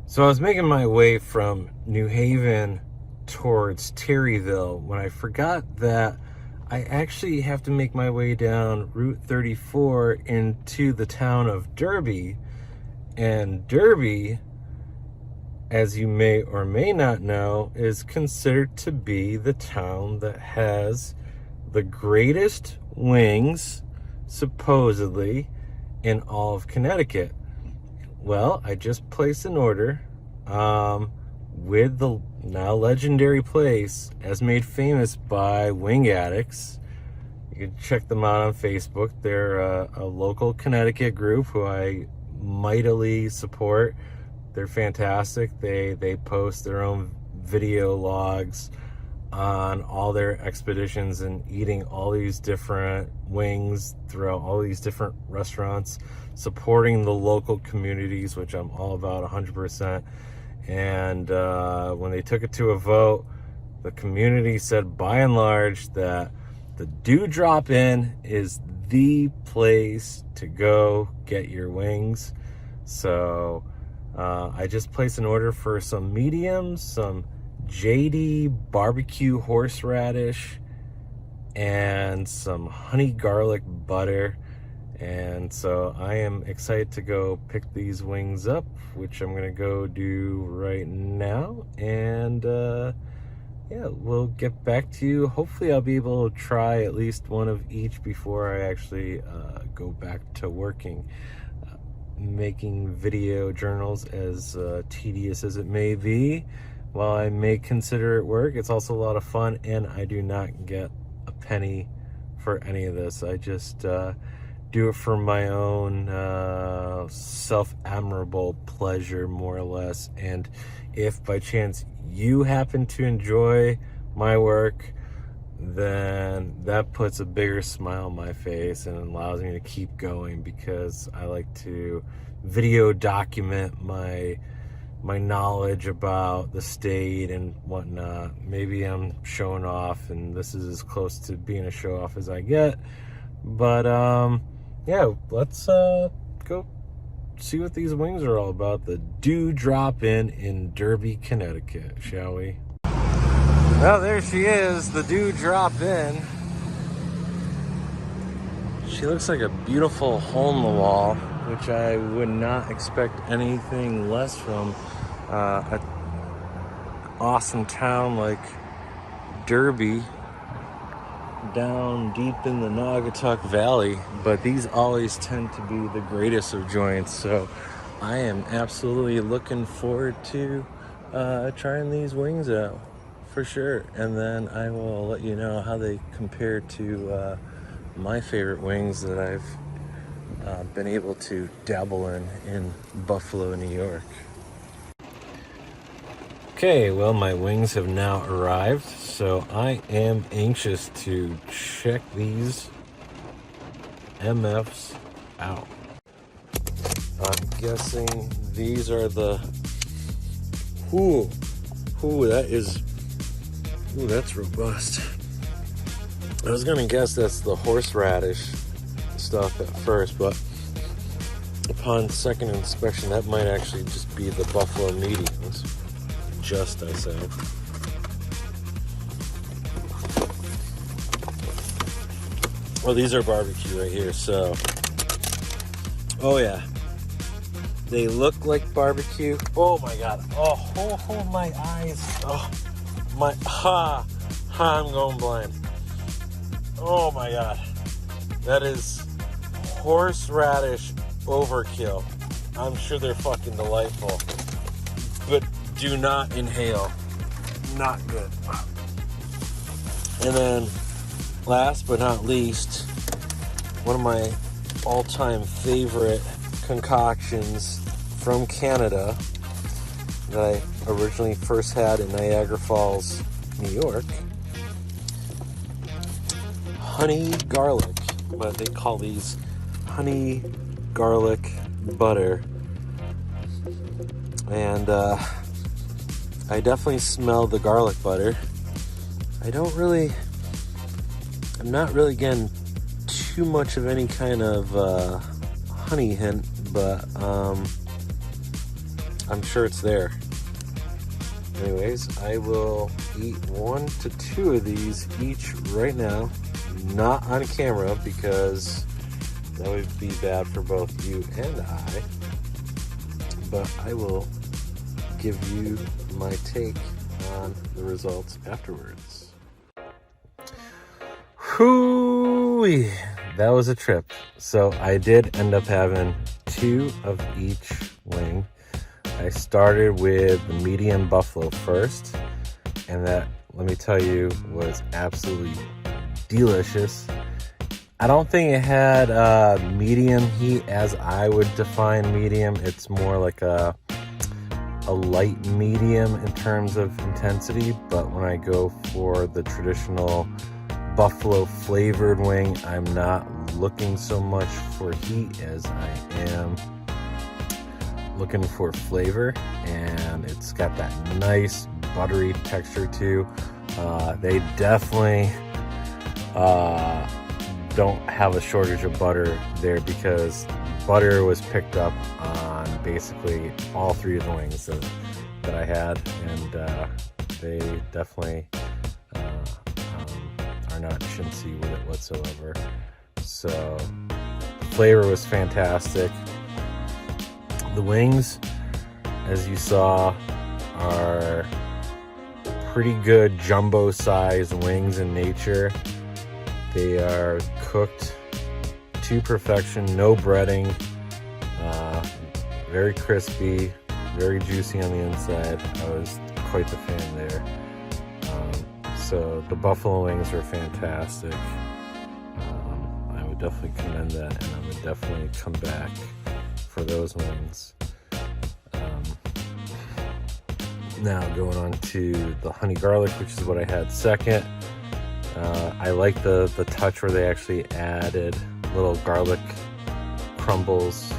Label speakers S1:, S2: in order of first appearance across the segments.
S1: So I was making my way from New Haven towards Terryville when I forgot that I actually have to make my way down Route 34 into the town of Derby. And Derby, as you may or may not know, is considered to be the town that has the greatest wings, supposedly, in all of Connecticut. Well, I just placed an order with the now legendary place as made famous by wing addicts. You can check them out on Facebook. They're a local Connecticut group who I mightily support. They're fantastic. They post their own video logs on all their expeditions and eating all these different wings throughout all these different restaurants, supporting the local communities, which I'm all about 100%. And when they took it to a vote, the community said by and large that the Dewdrop Inn is the place to go get your wings. So I just placed an order for some mediums, some JD barbecue horseradish, and some honey garlic butter. And so I am excited to go pick these wings up, which I'm gonna go do right now. And yeah, we'll get back to you. Hopefully I'll be able to try at least one of each before I actually go back to working. Making video journals, as tedious as it may be, while I may consider it work, it's also a lot of fun, and I do not get a penny for any of this. I just do it for my own self-admirable pleasure, more or less. And if by chance you happen to enjoy my work, then that puts a bigger smile on my face and allows me to keep going, because I like to video document my knowledge about the state and whatnot. Maybe I'm showing off, and this is as close to being a show off as I get. But yeah, let's go see what these wings are all about. The Dewdrop Inn in Derby, Connecticut, shall we? Well, there she is, the Dewdrop Inn. She looks like a beautiful hole in the wall, which I would not expect anything less from an awesome town like Derby, down deep in the Naugatuck Valley. But these always tend to be the greatest of joints, so I am absolutely looking forward to trying these wings out for sure. And then I will let you know how they compare to my favorite wings that I've been able to dabble in Buffalo, New York. Okay, well, my wings have now arrived, so I am anxious to check these MFs out. I'm guessing these are the... Ooh, that's robust. I was gonna guess that's the horseradish stuff at first, but upon second inspection, that might actually just be the buffalo mediums. Just, I say. Well, these are barbecue right here, so. Oh yeah. They look like barbecue. Oh my God. Oh, my eyes. Oh, I'm going blind. Oh my God. That is horseradish overkill. I'm sure they're fucking delightful, but do not inhale. Not good. And then last but not least, one of my all-time favorite concoctions from Canada that I originally first had in Niagara Falls, New York. Honey garlic, but they call these honey garlic butter. And I definitely smell the garlic butter. I'm not really getting too much of any kind of honey hint, but I'm sure it's there. Anyways, I will eat 1 to 2 of these each right now. Not on camera because that would be bad for both you and I. But I will give you my take on the results afterwards. Whoo-wee. That was a trip. So I did end up having 2 of each wing. I started with the medium buffalo first, and that, let me tell you, was absolutely delicious. I don't think it had medium heat as I would define medium. It's more like a light medium in terms of intensity, but when I go for the traditional buffalo flavored wing, I'm not looking so much for heat as I am looking for flavor, and it's got that nice buttery texture too. They definitely don't have a shortage of butter there, because butter was picked up on basically all 3 of the wings that I had, and they definitely are not chintzy with it whatsoever. So flavor was fantastic. The wings, as you saw, are pretty good jumbo size wings in nature. They are cooked to perfection, no breading, very crispy, very juicy on the inside. I was quite the fan there. So the buffalo wings are fantastic. I would definitely commend that, and I would definitely come back for those wings. Now going on to the honey garlic, which is what I had second. I like the touch where they actually added little garlic crumbles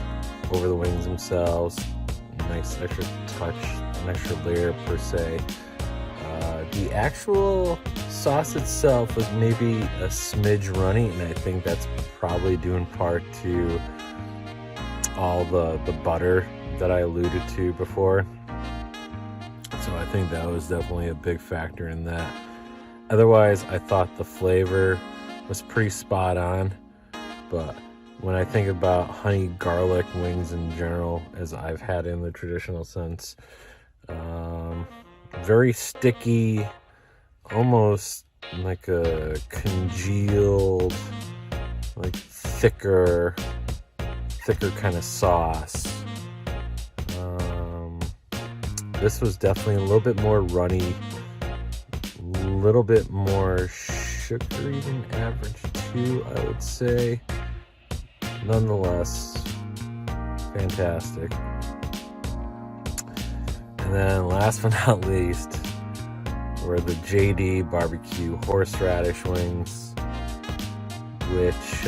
S1: over the wings themselves. Nice extra touch, an extra layer per se. The actual sauce itself was maybe a smidge runny, and I think that's probably due in part to all the butter that I alluded to before. So I think that was definitely a big factor in that. Otherwise, I thought the flavor was pretty spot on, but when I think about honey garlic wings in general, as I've had in the traditional sense, very sticky, almost like a congealed, like thicker kind of sauce. This was definitely a little bit more runny, a little bit more sugary than average too, I would say. Nonetheless, fantastic. And then last but not least were the JD barbecue horseradish wings, which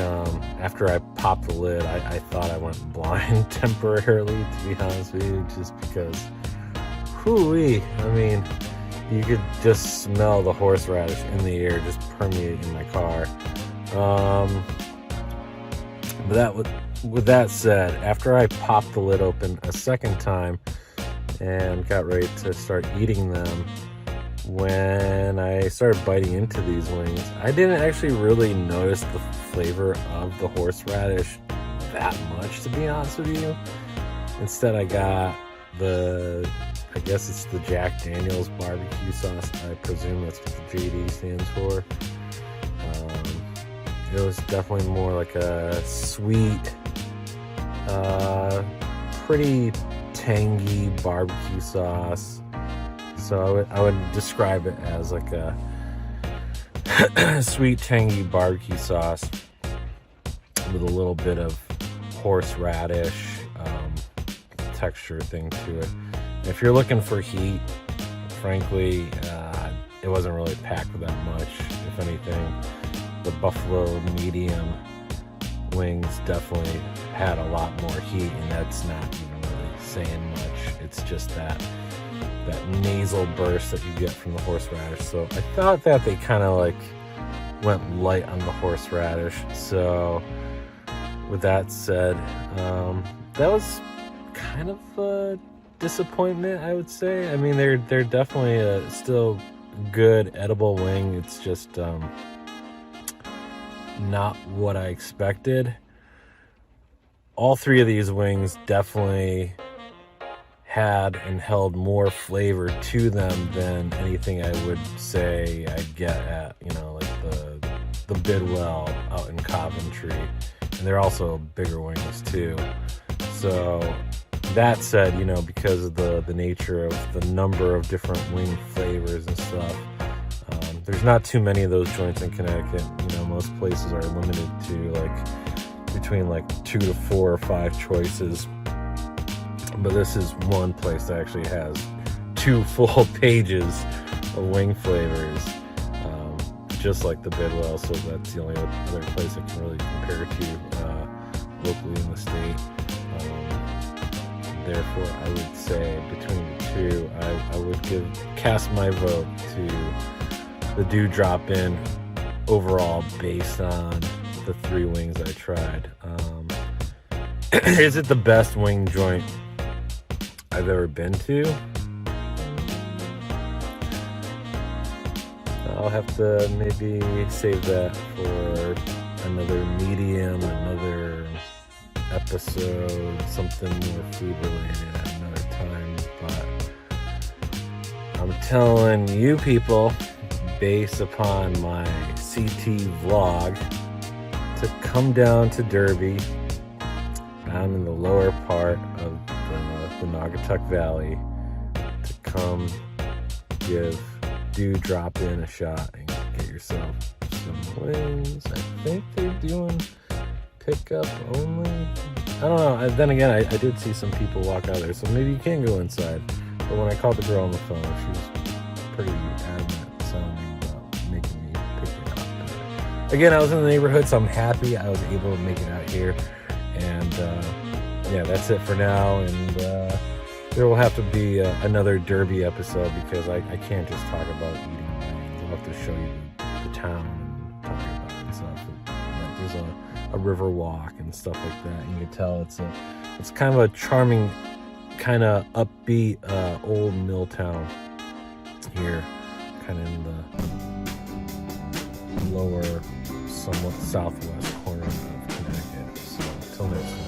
S1: after I popped the lid, I thought I went blind temporarily, to be honest with you, just because, whoo-wee, I mean, you could just smell the horseradish in the air just permeate in my car. But with that said, after I popped the lid open a second time and got ready to start eating them, when I started biting into these wings, I didn't actually really notice the flavor of the horseradish that much, to be honest with you. Instead, I got I guess it's the Jack Daniel's barbecue sauce. I presume that's what the JD stands for. It was definitely more like a sweet, pretty tangy barbecue sauce. So I would describe it as like a sweet, tangy barbecue sauce with a little bit of horseradish texture thing to it. If you're looking for heat, frankly, it wasn't really packed with that much. If anything, the buffalo medium wings definitely had a lot more heat, and that's not even really saying much. It's just that nasal burst that you get from the horseradish. So I thought that they kind of like went light on the horseradish. So with that said, that was kind of a disappointment, I would say. I mean, they're definitely still good edible wing. It's just not what I expected. All three of these wings definitely had and held more flavor to them than anything I would say I'd get at, you know, like the Bidwell out in Coventry. And they're also bigger wings too. So that said, you know, because of the nature of the number of different wing flavors and stuff, there's not too many of those joints in Connecticut. You know, most places are limited to like between like 2 to 4 or 5 choices. But this is one place that actually has 2 full pages of wing flavors, just like the Bidwell. So that's the only other place I can really compare to locally in the state. Therefore, I would say between the two, I would cast my vote to the Dewdrop In overall based on the 3 wings I tried. Is it the best wing joint I've ever been to? I'll have to maybe save that for another medium, another episode, something more food related at another time. But I'm telling you people, based upon my CT vlog, to come down to Derby, down in the lower part of the Naugatuck Valley, to come give Dewdrop In a shot and get yourself some wings. I think they're doing pickup only. I don't know. Then again, I did see some people walk out there, so maybe you can go inside. But when I called the girl on the phone, she was pretty adamant sounding about making me pick it up. And again, I was in the neighborhood, so I'm happy I was able to make it out here. And yeah, that's it for now. And there will have to be another Derby episode because I can't just talk about eating wings. I'll have to show you the town and talk about it and stuff. Like, there's a river walk and stuff like that. You can tell it's kind of a charming, kind of upbeat old mill town here, kind of in the lower, somewhat southwest corner of Connecticut. So until next time.